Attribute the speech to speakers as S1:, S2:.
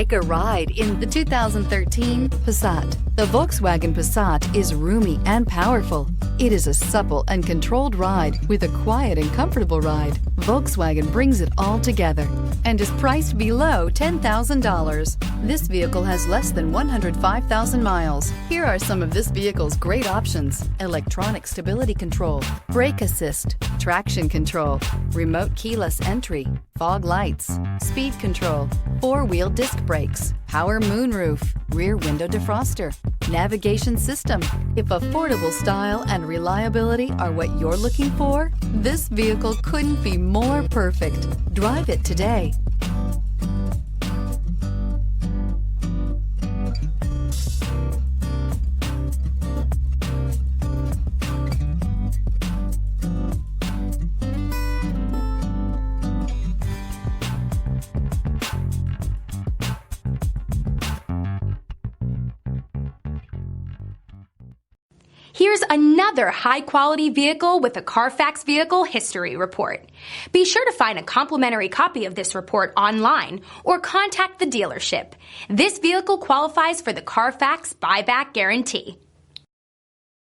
S1: Take a ride in the 2013 Passat. The Volkswagen Passat is roomy and powerful. It is a supple and controlled ride with a quiet and comfortable ride. Volkswagen brings it all together and is priced below $10,000. This vehicle has less than 105,000 miles. Here are some of this vehicle's great options: electronic stability control, brake assist, traction control, remote keyless entry, fog lights, speed control, four-wheel disc brakes, power moonroof, rear window defroster, navigation system. If affordable style and reliability are what you're looking for, this vehicle couldn't be more perfect. Drive it today.
S2: Here's another high-quality vehicle with a Carfax Vehicle History Report. Be sure to find a complimentary copy of this report online or contact the dealership. This vehicle qualifies for the Carfax Buyback Guarantee.